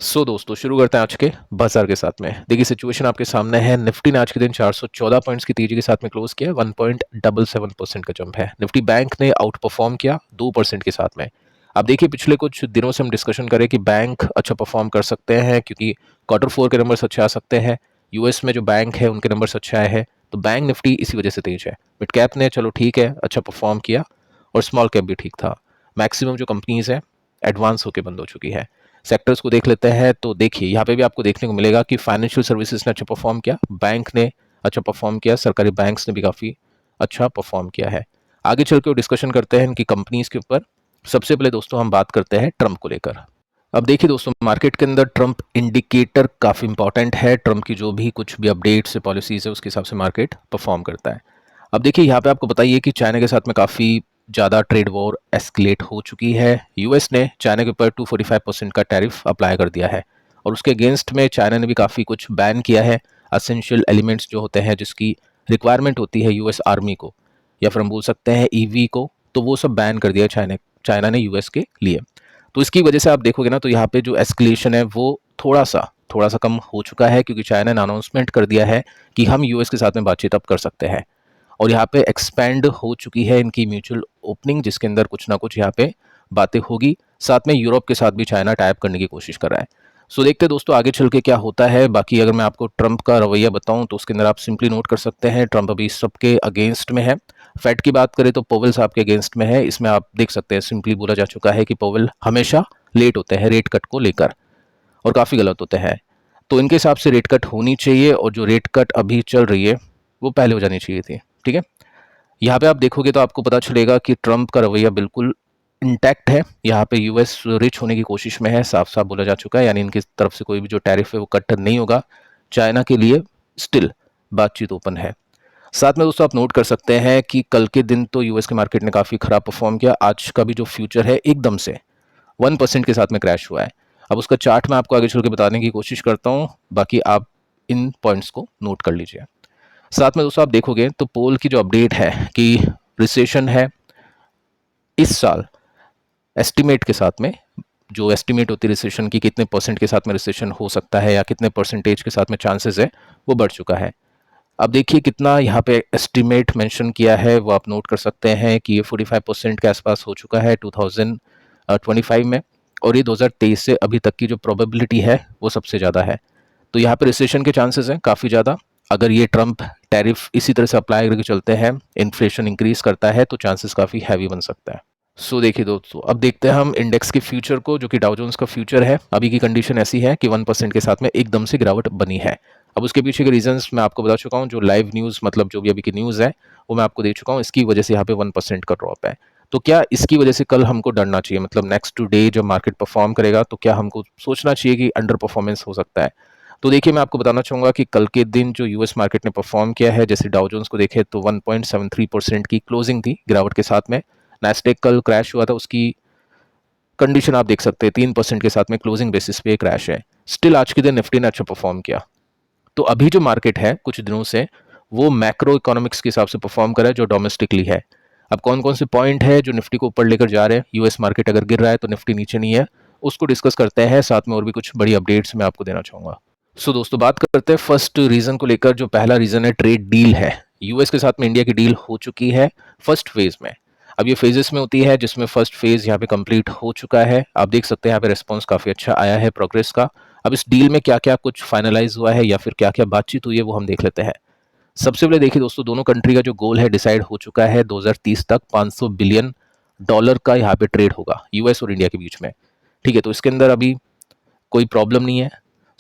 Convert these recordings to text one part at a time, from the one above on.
दोस्तों शुरू करते हैं आज के बाजार के साथ में। देखिए सिचुएशन आपके सामने है। निफ्टी ने आज के दिन 414 पॉइंट्स की तेजी के साथ में क्लोज किया। 1.77% का जंप है। निफ्टी बैंक ने आउट परफॉर्म किया 2% के साथ में। अब देखिए पिछले कुछ दिनों से हम डिस्कशन करें कि बैंक अच्छा परफॉर्म कर सकते हैं क्योंकि Q4 के नंबर्स अच्छे आ सकते हैं। यूएस में जो बैंक है उनके नंबर्स अच्छे आए हैं, तो बैंक निफ्टी इसी वजह से तेज है। मिड कैप ने चलो ठीक है अच्छा परफॉर्म किया और स्मॉल कैप भी ठीक था। मैक्सिमम जो कंपनीज है एडवांस होकर बंद हो चुकी है। सेक्टर्स को देख लेते हैं तो देखिए यहाँ पे भी आपको देखने को मिलेगा कि फाइनेंशियल सर्विसेज ने अच्छा परफॉर्म किया, बैंक ने अच्छा परफॉर्म किया, सरकारी बैंक्स ने भी काफ़ी अच्छा परफॉर्म किया है। आगे चल के डिस्कशन करते हैं इनकी कंपनीज के ऊपर। सबसे पहले दोस्तों हम बात करते हैं ट्रम्प को लेकर। अब देखिए दोस्तों मार्केट के अंदर ट्रम्प इंडिकेटर काफ़ी इंपॉर्टेंट है। ट्रम्प की जो भी कुछ भी अपडेट्स है पॉलिसीज है उसके हिसाब से मार्केट परफॉर्म करता है। अब देखिए यहाँ पे आपको बताइए कि चाइना के साथ में काफ़ी ज़्यादा ट्रेड वॉर एस्केलेट हो चुकी है। यूएस ने चाइना के ऊपर 245% का टैरिफ अप्लाई कर दिया है और उसके अगेंस्ट में चाइना ने भी काफ़ी कुछ बैन किया है। असेंशियल एलिमेंट्स जो होते हैं जिसकी रिक्वायरमेंट होती है यूएस आर्मी को, या फिर हम बोल सकते हैं ईवी को, तो वो सब बैन कर दिया चाइना ने यूएस के लिए। तो इसकी वजह से आप देखोगे ना तो यहाँ पे जो एस्केलेशन है वो थोड़ा सा कम हो चुका है क्योंकि चाइना ने अनाउंसमेंट कर दिया है कि हम यूएस के साथ में बातचीत अब कर सकते हैं। और यहाँ पे एक्सपैंड हो चुकी है इनकी म्यूचुअल ओपनिंग, जिसके अंदर कुछ ना कुछ यहाँ पे बातें होगी। साथ में यूरोप के साथ भी चाइना टाइप करने की कोशिश कर रहा है। देखते हैं दोस्तों आगे चल के क्या होता है। बाकी अगर मैं आपको ट्रंप का रवैया बताऊं तो उसके अंदर आप सिंपली नोट कर सकते हैं ट्रंप अभी सबके अगेंस्ट में है। फेड की बात करें तो पोवेल साहब के अगेंस्ट में है। इसमें आप देख सकते हैं सिंपली बोला जा चुका है कि पोवेल हमेशा लेट होते हैं रेट कट को लेकर और काफ़ी गलत होते हैं। तो इनके हिसाब से रेट कट होनी चाहिए और जो रेट कट अभी चल रही है वो पहले हो जानी चाहिए थी। ठीक है, यहाँ पे आप देखोगे तो आपको पता चलेगा कि ट्रंप का रवैया बिल्कुल इंटैक्ट है। यहाँ पे यूएस रिच होने की कोशिश में है, साफ साफ बोला जा चुका है। यानी इनकी तरफ से कोई भी जो टैरिफ है वो कट नहीं होगा। चाइना के लिए स्टिल बातचीत ओपन है। साथ में दोस्तों आप नोट कर सकते हैं कि कल के दिन तो यूएस के मार्केट ने काफ़ी खराब परफॉर्म किया। आज का भी जो फ्यूचर है एकदम से 1% के साथ में क्रैश हुआ है। अब उसका चार्ट मैं आपको आगे चल के बताने की कोशिश करता हूँ, बाकी आप इन पॉइंट्स को नोट कर लीजिए। साथ में दोस्तों आप देखोगे तो पोल की जो अपडेट है कि रिसेशन है इस साल, एस्टिमेट के साथ में जो एस्टिमेट होती है रिसेशन की कितने परसेंट के साथ में रिसेशन हो सकता है या कितने परसेंटेज के साथ में चांसेस है, वो बढ़ चुका है। अब देखिए कितना यहाँ पे एस्टिमेट मेंशन किया है वो आप नोट कर सकते हैं कि ये 45% के आसपास हो चुका है 2025 में, और ये 2023 से अभी तक की जो प्रोबेबिलिटी है वो सबसे ज़्यादा है। तो यहाँ पे रिसेशन के चांसेस हैं काफ़ी ज़्यादा। अगर ये ट्रंप टैरिफ इसी तरह से अप्लाई करके चलते हैं, इन्फ्लेशन इंक्रीज करता है, तो चांसेस काफ़ी हैवी बन सकता है। देखिए दोस्तों अब देखते हैं हम इंडेक्स के फ्यूचर को, जो कि डाउ जोन्स का फ्यूचर है। अभी की कंडीशन ऐसी है कि 1% के साथ में एकदम से गिरावट बनी है। अब उसके पीछे के रीजंस मैं आपको बता चुका हूँ। जो लाइव न्यूज़ मतलब जो भी अभी की न्यूज़ है वो मैं आपको दे चुका हूँ। इसकी वजह से यहाँ पे 1% का ड्रॉप है। तो क्या इसकी वजह से कल हमको डरना चाहिए, मतलब नेक्स्ट टू डे जब मार्केट परफॉर्म करेगा तो क्या हमको सोचना चाहिए कि अंडर परफॉर्मेंस हो सकता है? तो देखिए मैं आपको बताना चाहूँगा कि कल के दिन जो यूएस मार्केट ने परफॉर्म किया है, जैसे डाउ जोन्स को देखें तो 1.73% की क्लोजिंग थी गिरावट के साथ में। नैस्डैक कल क्रैश हुआ था, उसकी कंडीशन आप देख सकते हैं 3% के साथ में क्लोजिंग बेसिस पे क्रैश है। स्टिल आज के दिन निफ्टी ने अच्छा परफॉर्म किया। तो अभी जो मार्केट है कुछ दिनों से वो मैक्रो इकोनॉमिक्स के हिसाब से परफॉर्म कर रहा है जो डोमेस्टिकली है। अब कौन कौन से पॉइंट है जो निफ्टी को ऊपर लेकर जा रहे हैं? यूएस मार्केट अगर गिर रहा है तो निफ्टी नीचे नहीं है, उसको डिस्कस करते हैं। साथ में और भी कुछ बड़ी अपडेट्स मैं आपको देना चाहूंगा। दोस्तों बात करते हैं फर्स्ट रीजन को लेकर। जो पहला रीजन है ट्रेड डील है। यूएस के साथ में इंडिया की डील हो चुकी है फर्स्ट फेज में। अब ये फेजेस में होती है जिसमें फर्स्ट फेज यहाँ पे कंप्लीट हो चुका है। आप देख सकते हैं यहाँ पे रिस्पॉन्स काफी अच्छा आया है प्रोग्रेस का। अब इस डील में क्या क्या कुछ फाइनलाइज हुआ है या फिर क्या क्या बातचीत हुई है वो हम देख लेते हैं। सबसे पहले देखिए दोस्तों दोनों कंट्री का जो गोल है डिसाइड हो चुका है। 2030 तक $500 बिलियन का यहाँ पे ट्रेड होगा यूएस और इंडिया के बीच में। ठीक है, तो इसके अंदर अभी कोई प्रॉब्लम नहीं है।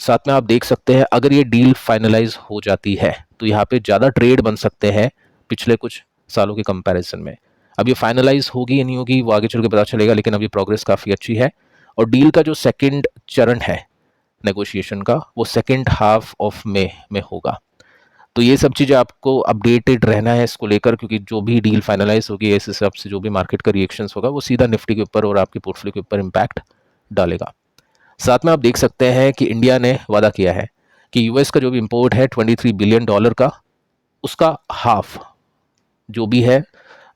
साथ में आप देख सकते हैं अगर ये डील फाइनलाइज हो जाती है तो यहाँ पे ज़्यादा ट्रेड बन सकते हैं पिछले कुछ सालों के कंपैरिजन में। अब ये फाइनलाइज होगी या नहीं होगी वो आगे चल के पता चलेगा, लेकिन अभी प्रोग्रेस काफ़ी अच्छी है। और डील का जो सेकेंड चरण है नेगोशिएशन का वो सेकेंड हाफ ऑफ मे में होगा। तो ये सब चीज़ें आपको अपडेटेड रहना है इसको लेकर, क्योंकि जो भी डील फाइनलाइज होगी इस हिसाब से जो भी मार्केट का रिएक्शंस होगा वो सीधा निफ्टी के ऊपर और आपके पोर्टफोलियो के ऊपर इम्पैक्ट डालेगा। साथ में आप देख सकते हैं कि इंडिया ने वादा किया है कि यूएस का जो भी इंपोर्ट है $23 बिलियन का, उसका हाफ जो भी है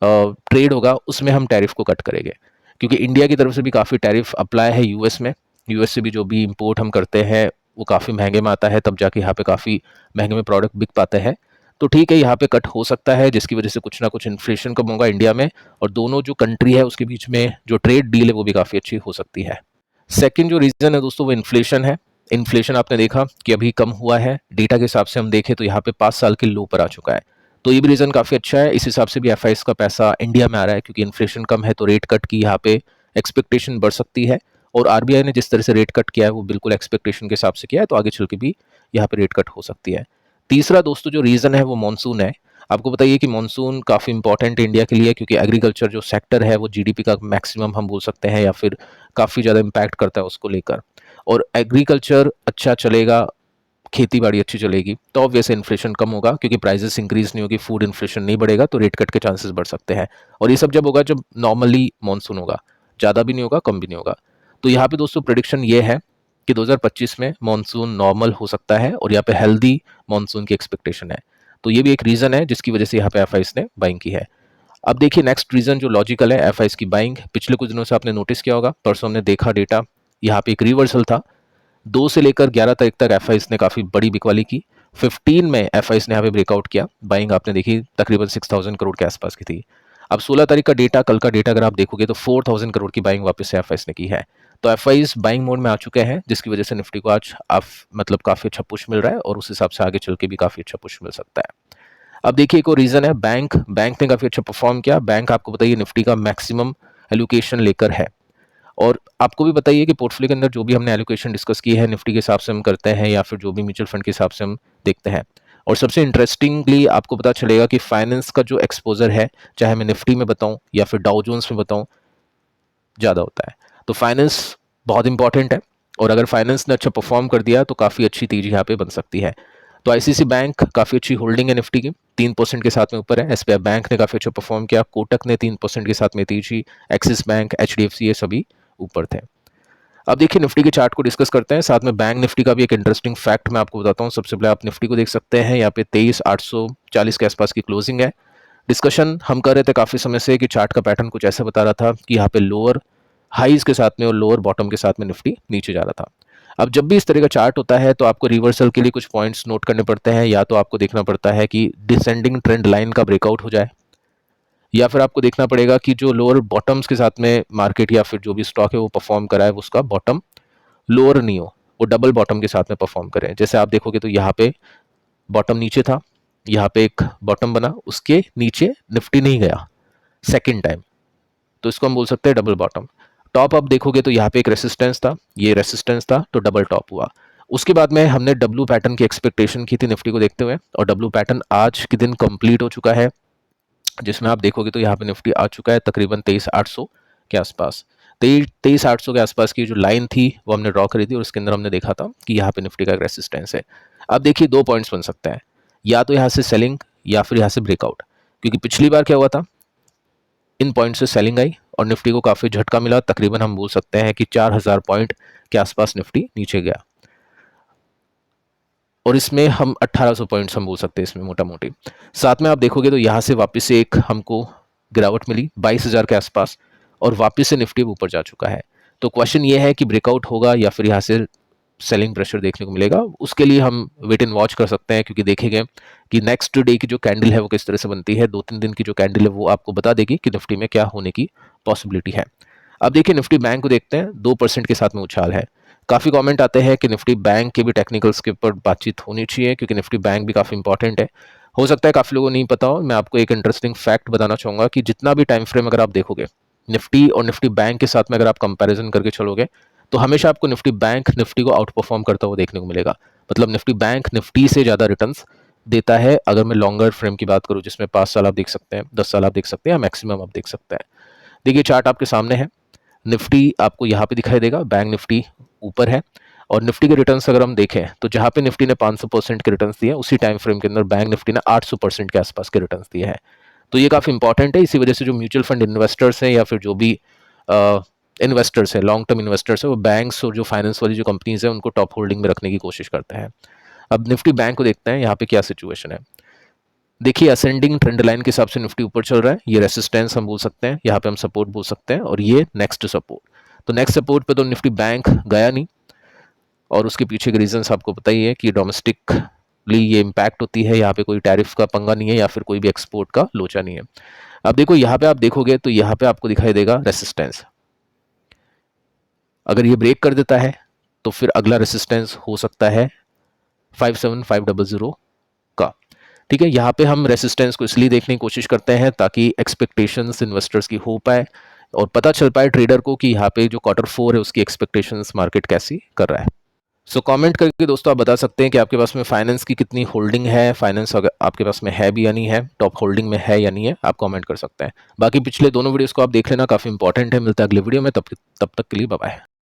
ट्रेड होगा उसमें हम टैरिफ को कट करेंगे, क्योंकि इंडिया की तरफ से भी काफ़ी टैरिफ अप्लाई है यूएस में। यूएस से भी जो भी इंपोर्ट हम करते हैं वो काफ़ी महंगे में आता है, तब जाके यहाँ पे काफ़ी महंगे में प्रोडक्ट बिक पाते हैं। तो ठीक है, यहाँ पे कट हो सकता है जिसकी वजह से कुछ ना कुछ इन्फ्लेशन कम होगा इंडिया में, और दोनों जो कंट्री है उसके बीच में जो ट्रेड डील है वो भी काफ़ी अच्छी हो सकती है। सेकंड जो रीज़न है दोस्तों वो इन्फ्लेशन है। इन्फ्लेशन आपने देखा कि अभी कम हुआ है, डेटा के हिसाब से हम देखें तो यहाँ पे 5 साल के लो पर आ चुका है। तो ये भी रीज़न काफ़ी अच्छा है, इस हिसाब से भी एफआईएस का पैसा इंडिया में आ रहा है, क्योंकि इन्फ्लेशन कम है तो रेट कट की यहाँ पे एक्सपेक्टेशन बढ़ सकती है। और आरबीआई ने जिस तरह से रेट कट किया है वो बिल्कुल एक्सपेक्टेशन के हिसाब से किया है, तो आगे चल के भी यहाँ पे रेट कट हो सकती है। तीसरा दोस्तों जो रीज़न है वो मानसून है। आपको बताइए कि मानसून काफ़ी इंपॉर्टेंट है इंडिया के लिए, क्योंकि एग्रीकल्चर जो सेक्टर है वो जीडीपी का मैक्सिमम हम बोल सकते हैं, या फिर काफ़ी ज़्यादा इम्पैक्ट करता है उसको लेकर। और एग्रीकल्चर अच्छा चलेगा, खेती बाड़ी अच्छी चलेगी, तो ऑब्वियस इन्फ्लेशन कम होगा, क्योंकि प्राइसेस इंक्रीज नहीं होगी, फूड इन्फ्लेशन नहीं बढ़ेगा, तो रेट कट के चांसेस बढ़ सकते हैं। और ये सब जब होगा जब नॉर्मली मानसून होगा, ज़्यादा भी नहीं होगा कम भी नहीं होगा। तो यहाँ पे दोस्तों प्रेडिक्शन ये है कि 2025 में मानसून नॉर्मल हो सकता है, और यहाँ पे हेल्दी मानसून की एक्सपेक्टेशन है। तो ये भी एक रीज़न है जिसकी वजह से यहाँ पे एफआईएस ने बाइंग की है। अब देखिए नेक्स्ट रीज़न जो लॉजिकल है एफआईएस की बाइंग, पिछले कुछ दिनों से आपने नोटिस किया होगा, परसों हमने देखा डेटा, यहाँ पे एक रिवर्सल था। 2 से लेकर 11 तारीख तक एफआईएस ने काफ़ी बड़ी बिकवाली की। 15 में एफआईएस ने यहाँ पे ब्रेकआउट किया, बाइंग आपने देखी तकरीबन 6000 करोड़ के आसपास की थी। अब 16 तारीख का डेटा, कल का डेटा अगर आप देखोगे तो 4000 करोड़ की बाइंग वापस से एफआईएस ने की है। तो एफआईएस बाइंग मोड में आ चुके हैं, जिसकी वजह से निफ्टी को आज मतलब काफ़ी अच्छा पुश मिल रहा है, और उस हिसाब से आगे चल के भी काफ़ी अच्छा पुश मिल सकता है। अब देखिए एक और रीज़न है बैंक ने काफ़ी अच्छा परफॉर्म किया। बैंक आपको बताइए निफ्टी का मैक्सिमम एलोकेशन लेकर है, और आपको भी बताइए कि पोर्टफोलियो के अंदर जो भी हमने एलोकेशन डिस्कस की है निफ्टी के हिसाब से हम करते हैं, या फिर जो भी म्यूचुअल फंड के हिसाब से हम देखते हैं। और सबसे इंटरेस्टिंगली आपको पता चलेगा कि फाइनेंस का जो एक्सपोजर है, चाहे मैं निफ्टी में बताऊं या फिर डाउ जोन्स में बताऊं, ज़्यादा होता है। तो फाइनेंस बहुत इंपॉर्टेंट है, और अगर फाइनेंस ने अच्छा परफॉर्म कर दिया तो काफ़ी अच्छी तेजी यहाँ पे बन सकती है। तो आईसीसी बैंक काफ़ी अच्छी होल्डिंग है निफ्टी की, 3% के साथ में ऊपर है। एसबीआई बैंक ने काफ़ी अच्छा परफॉर्म किया, कोटक ने 3% के साथ में तेजी, एक्सिस बैंक, एचडीएफसी, ये सभी ऊपर थे। अब देखिए निफ्टी के चार्ट को डिस्कस करते हैं, साथ में बैंक निफ्टी का भी एक इंटरेस्टिंग फैक्ट मैं आपको बताता हूँ। सबसे पहले आप निफ्टी को देख सकते हैं, यहाँ पे 23,840 के आसपास की क्लोजिंग है। डिस्कशन हम कर रहे थे काफ़ी समय से कि चार्ट का पैटर्न कुछ ऐसा बता रहा था कि यहाँ पे लोअर हाईज के साथ में और लोअर बॉटम के साथ में निफ्टी नीचे जा रहा था। अब जब भी इस तरह का चार्ट होता है तो आपको रिवर्सल के लिए कुछ पॉइंट्स नोट करने पड़ते हैं, या तो आपको देखना पड़ता है कि डिसेंडिंग ट्रेंड लाइन का ब्रेकआउट हो जाए, या फिर आपको देखना पड़ेगा कि जो लोअर बॉटम्स के साथ में मार्केट या फिर जो भी स्टॉक है वो परफॉर्म करा है, उसका बॉटम लोअर नहीं हो, वो डबल बॉटम के साथ में परफॉर्म करें। जैसे आप देखोगे तो यहाँ पे बॉटम नीचे था, यहाँ पे एक बॉटम बना, उसके नीचे निफ्टी नहीं गया सेकेंड टाइम, तो इसको हम बोल सकते हैं डबल बॉटम। टॉप आप देखोगे तो यहाँ पे एक रेसिस्टेंस था, ये रेसिस्टेंस था, तो डबल टॉप हुआ। उसके बाद में हमने डब्लू पैटर्न की एक्सपेक्टेशन की थी निफ्टी को देखते हुए, और डब्लू पैटर्न आज के दिन कंप्लीट हो चुका है, जिसमें आप देखोगे तो यहाँ पे निफ्टी आ चुका है तकरीबन 23,800 के आसपास। 23,800 के आसपास की जो लाइन थी वो हमने ड्रॉ करी थी, और उसके अंदर हमने देखा था कि यहाँ पे निफ्टी का एक रेसिस्टेंस है। अब देखिए 2 पॉइंट्स बन सकते हैं, या तो यहाँ से सेलिंग या फिर यहाँ से ब्रेकआउट, क्योंकि पिछली बार क्या हुआ था, इन पॉइंट से सेलिंग आई और निफ्टी को काफ़ी झटका मिला, तकरीबन हम बोल सकते हैं कि 4,000 पॉइंट के आसपास निफ्टी नीचे गया, और इसमें हम 1800 पॉइंट्स हम बोल सकते हैं इसमें मोटा मोटी। साथ में आप देखोगे तो यहाँ से वापस से एक हमको गिरावट मिली 22,000 के आसपास, और वापस से निफ्टी ऊपर जा चुका है। तो क्वेश्चन ये है कि ब्रेकआउट होगा या फिर यहाँ से सेलिंग प्रेशर देखने को मिलेगा। उसके लिए हम वेट एंड वॉच कर सकते हैं, क्योंकि देखेंगे कि नेक्स्ट डे की जो कैंडल है वो किस तरह से बनती है। 2-3 दिन की जो कैंडल है वो आपको बता देगी कि निफ्टी में क्या होने की पॉसिबिलिटी है। अब देखिए निफ्टी बैंक को देखते हैं, 2% के साथ में उछाल है। काफ़ी कमेंट आते हैं कि निफ्टी बैंक के भी टेक्निकल्स के ऊपर बातचीत होनी चाहिए, क्योंकि निफ्टी बैंक भी काफ़ी इंपॉर्टेंट है। हो सकता है काफ़ी लोगों को नहीं पता हो, मैं आपको एक इंटरेस्टिंग फैक्ट बताना चाहूँगा कि जितना भी टाइम फ्रेम अगर आप देखोगे निफ्टी और निफ्टी बैंक के साथ में अगर आप कंपैरिजन करके चलोगे, तो हमेशा आपको निफ्टी बैंक निफ्टी को आउट परफॉर्म करता हुआ देखने को मिलेगा। मतलब निफ्टी बैंक निफ्टी से ज़्यादा रिटर्न्स देता है, अगर मैं लॉन्गर फ्रेम की बात करूँ, जिसमें 5 साल आप देख सकते हैं, 10 साल आप देख सकते हैं, या मैक्सिमम आप देख सकते हैं। देखिए चार्ट आपके सामने है, निफ्टी आपको यहाँ पे दिखाई देगा, बैंक निफ्टी ऊपर है, और निफ्टी के रिटर्न्स अगर हम देखें तो जहाँ पे निफ्टी ने 500% के रिटर्न्स दिए, उसी टाइम फ्रेम के अंदर बैंक निफ्टी ने 800% के आसपास के रिटर्न्स दिए हैं। तो ये काफ़ी इंपॉर्टेंट है, इसी वजह से जो म्यूचुअल फंड इन्वेस्टर्स हैं या फिर जो भी इन्वेस्टर्स हैं, लॉन्ग टर्म इन्वेस्टर्स हैं, वो बैंक्स और जो फाइनेंस वाली जो कंपनीज हैं उनको टॉप होल्डिंग में रखने की कोशिश करते हैं। अब निफ्टी बैंक को देखते हैं, यहाँ पे क्या सिचुएशन है। देखिए असेंडिंग ट्रेंड लाइन के हिसाब से निफ्टी ऊपर चल रहा है, ये रेसिस्टेंस हम बोल सकते हैं, यहाँ पे हम सपोर्ट बोल सकते हैं, और ये नेक्स्ट सपोर्ट। तो नेक्स्ट सपोर्ट पे तो निफ्टी बैंक गया नहीं, और उसके पीछे के रीजंस आपको पता ही है कि डोमेस्टिकली ये इम्पैक्ट होती है, यहाँ पे कोई टैरिफ का पंगा नहीं है या फिर कोई भी एक्सपोर्ट का लोचा नहीं है। अब देखो यहाँ पे आप देखोगे तो यहाँ पे आपको दिखाई देगा रेसिस्टेंस, अगर ये ब्रेक कर देता है तो फिर अगला रेसिस्टेंस हो सकता है 57500 का। ठीक है, यहाँ पे हम रेसिस्टेंस को इसलिए देखने की कोशिश करते हैं ताकि एक्सपेक्टेशंस इन्वेस्टर्स की हो पाए और पता चल पाए ट्रेडर को कि यहाँ पे जो Q4 है उसकी एक्सपेक्टेशंस मार्केट कैसी कर रहा है। सो कमेंट करके दोस्तों आप बता सकते हैं कि आपके पास में फाइनेंस की कितनी होल्डिंग है, फाइनेंस अगर आपके पास में है भी या नहीं है, टॉप होल्डिंग में है या नहीं है, आप कमेंट कर सकते हैं। बाकी पिछले दोनों वीडियोस को आप देख लेना, काफ़ी इंपॉर्टेंट है। मिलता है अगले वीडियो में, तब तक के लिए बाय बाय।